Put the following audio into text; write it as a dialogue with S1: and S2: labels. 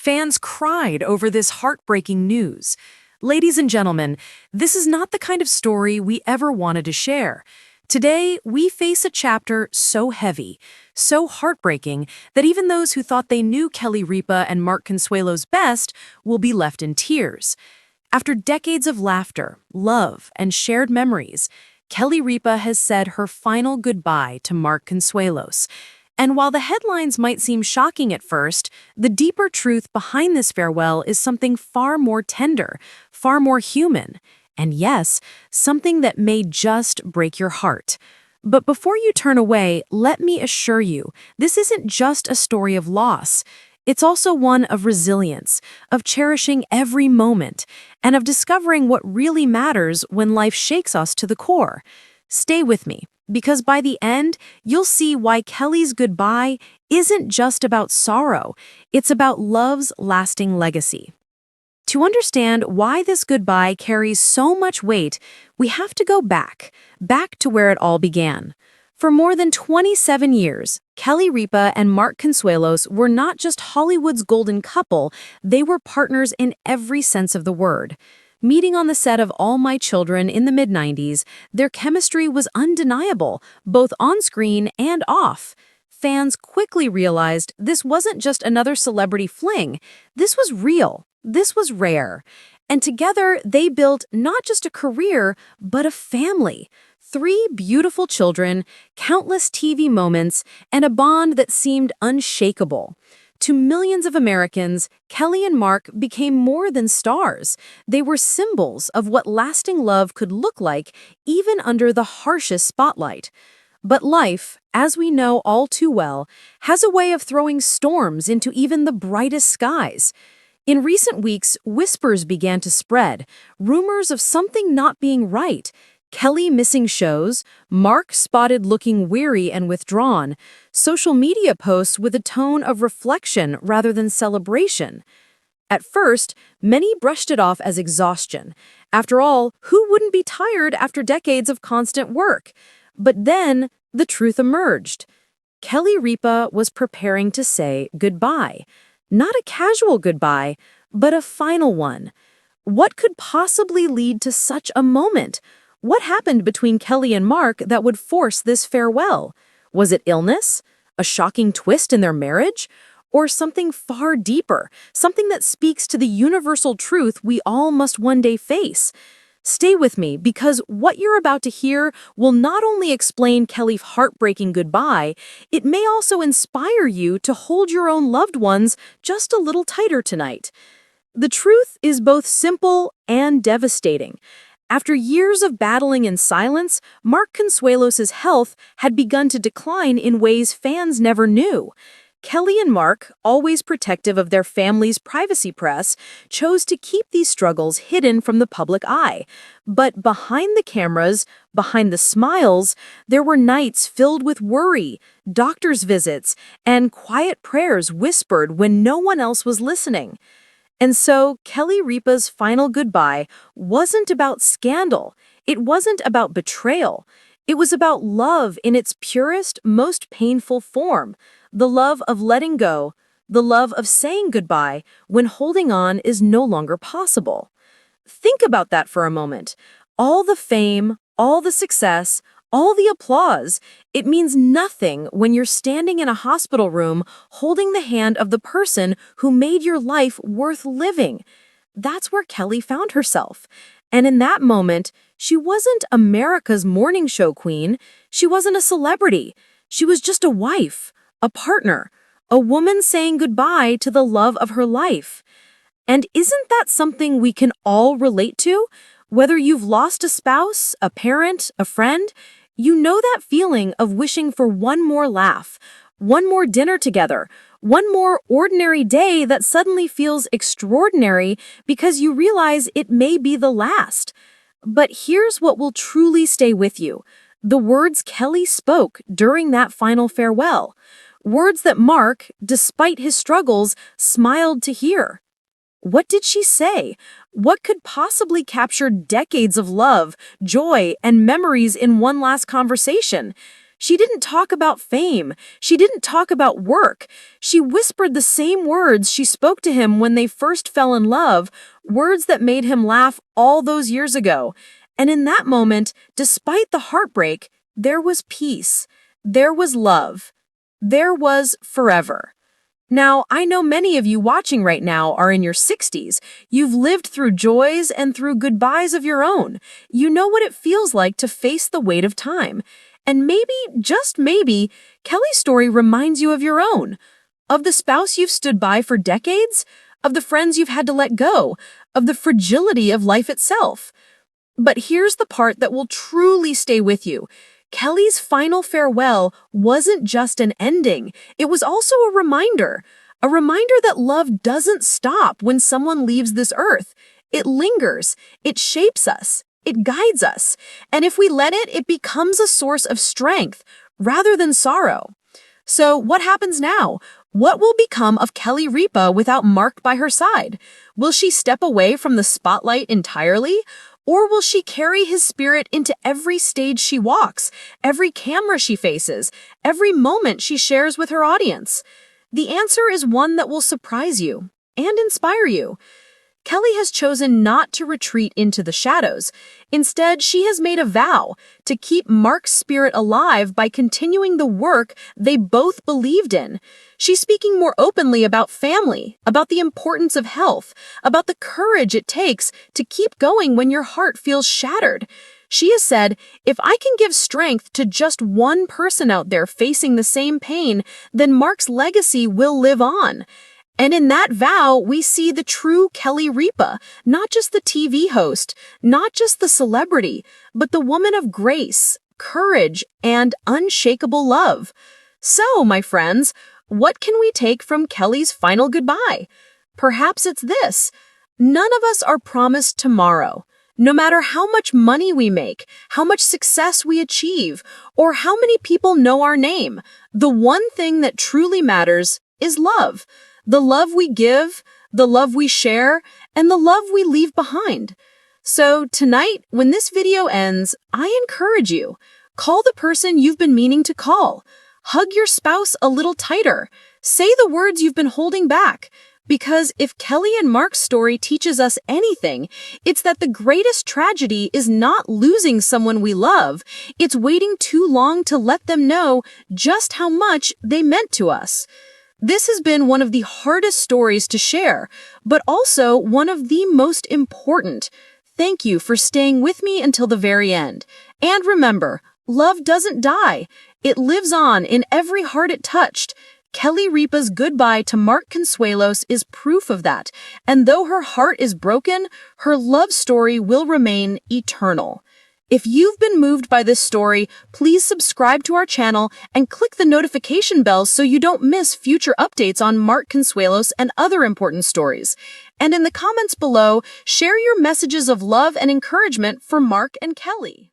S1: Fans cried over this heartbreaking news. Ladies and gentlemen, this is not the kind of story we ever wanted to share. Today, we face a chapter so heavy, so heartbreaking, that even those who thought they knew Kelly Ripa and Mark Consuelos best will be left in tears. After decades of laughter, love, and shared memories, Kelly Ripa has said her final goodbye to Mark Consuelos. And while the headlines might seem shocking at first, the deeper truth behind this farewell is something far more tender, far more human, and yes, something that may just break your heart. But before you turn away, let me assure you, this isn't just a story of loss. It's also one of resilience, of cherishing every moment, and of discovering what really matters when life shakes us to the core. Stay with me, because by the end, you'll see why Kelly's goodbye isn't just about sorrow, it's about love's lasting legacy. To understand why this goodbye carries so much weight, we have to go back to where it all began. For more than 27 years, Kelly Ripa and Mark Consuelos were not just Hollywood's golden couple, they were partners in every sense of the word. Meeting on the set of All My Children in the mid-90s, their chemistry was undeniable, both on-screen and off. Fans quickly realized this wasn't just another celebrity fling. This was real. This was rare. And together, they built not just a career, but a family. 3 beautiful children, countless TV moments, and a bond that seemed unshakable. To millions of Americans, Kelly and Mark became more than stars. They were symbols of what lasting love could look like, even under the harshest spotlight. But life, as we know all too well, has a way of throwing storms into even the brightest skies. In recent weeks, whispers began to spread, rumors of something not being right. Kelly missing shows, Mark spotted looking weary and withdrawn, social media posts with a tone of reflection rather than celebration. At first, many brushed it off as exhaustion. After all, who wouldn't be tired after decades of constant work? But then, the truth emerged. Kelly Ripa was preparing to say goodbye. Not a casual goodbye, but a final one. What could possibly lead to such a moment? What happened between Kelly and Mark that would force this farewell? Was it illness? A shocking twist in their marriage? Or something far deeper, something that speaks to the universal truth we all must one day face? Stay with me, because what you're about to hear will not only explain Kelly's heartbreaking goodbye, it may also inspire you to hold your own loved ones just a little tighter tonight. The truth is both simple and devastating. After years of battling in silence, Mark Consuelos' health had begun to decline in ways fans never knew. Kelly and Mark, always protective of their family's privacy press, chose to keep these struggles hidden from the public eye. But behind the cameras, behind the smiles, there were nights filled with worry, doctor's visits, and quiet prayers whispered when no one else was listening. And so, Kelly Ripa's final goodbye wasn't about scandal. It wasn't about betrayal. It was about love in its purest, most painful form. The love of letting go, the love of saying goodbye when holding on is no longer possible. Think about that for a moment. All the fame, all the success, all the applause, it means nothing when you're standing in a hospital room holding the hand of the person who made your life worth living. That's where Kelly found herself. And in that moment, she wasn't America's morning show queen. She wasn't a celebrity. She was just a wife, a partner, a woman saying goodbye to the love of her life. And isn't that something we can all relate to? Whether you've lost a spouse, a parent, a friend, you know that feeling of wishing for one more laugh, one more dinner together, one more ordinary day that suddenly feels extraordinary because you realize it may be the last. But here's what will truly stay with you: the words Kelly spoke during that final farewell. Words that Mark, despite his struggles, smiled to hear. What did she say? What could possibly capture decades of love, joy, and memories in one last conversation? She didn't talk about fame. She didn't talk about work. She whispered the same words she spoke to him when they first fell in love, words that made him laugh all those years ago. And in that moment, despite the heartbreak, there was peace. There was love. There was forever. Now, I know many of you watching right now are in your 60s. You've lived through joys and through goodbyes of your own. You know what it feels like to face the weight of time. And maybe, just maybe, Kelly's story reminds you of your own. Of the spouse you've stood by for decades, of the friends you've had to let go, of the fragility of life itself. But here's the part that will truly stay with you. Kelly's final farewell wasn't just an ending. It was also a reminder that love doesn't stop when someone leaves this earth. It lingers, it shapes us, it guides us, and if we let it, it becomes a source of strength rather than sorrow. So what happens now? What will become of Kelly Ripa without Mark by her side? Will she step away from the spotlight entirely? Or will she carry his spirit into every stage she walks, every camera she faces, every moment she shares with her audience? The answer is one that will surprise you and inspire you. Kelly has chosen not to retreat into the shadows. Instead, she has made a vow to keep Mark's spirit alive by continuing the work they both believed in. She's speaking more openly about family, about the importance of health, about the courage it takes to keep going when your heart feels shattered. She has said, if I can give strength to just one person out there facing the same pain, then Mark's legacy will live on. And in that vow, we see the true Kelly Ripa, not just the TV host, not just the celebrity, but the woman of grace, courage, and unshakable love. So, my friends, what can we take from Kelly's final goodbye? Perhaps it's this: none of us are promised tomorrow. No matter how much money we make, how much success we achieve, or how many people know our name, the one thing that truly matters is love. The love we give, the love we share, and the love we leave behind. So tonight, when this video ends, I encourage you, call the person you've been meaning to call. Hug your spouse a little tighter. Say the words you've been holding back. Because if Kelly&Mark's story teaches us anything, it's that the greatest tragedy is not losing someone we love. It's waiting too long to let them know just how much they meant to us. This has been one of the hardest stories to share, but also one of the most important. Thank you for staying with me until the very end. And remember, love doesn't die. It lives on in every heart it touched. Kelly Ripa's goodbye to Mark Consuelos is proof of that. And though her heart is broken, her love story will remain eternal. If you've been moved by this story, please subscribe to our channel and click the notification bell so you don't miss future updates on Mark Consuelos and other important stories. And in the comments below, share your messages of love and encouragement for Mark and Kelly.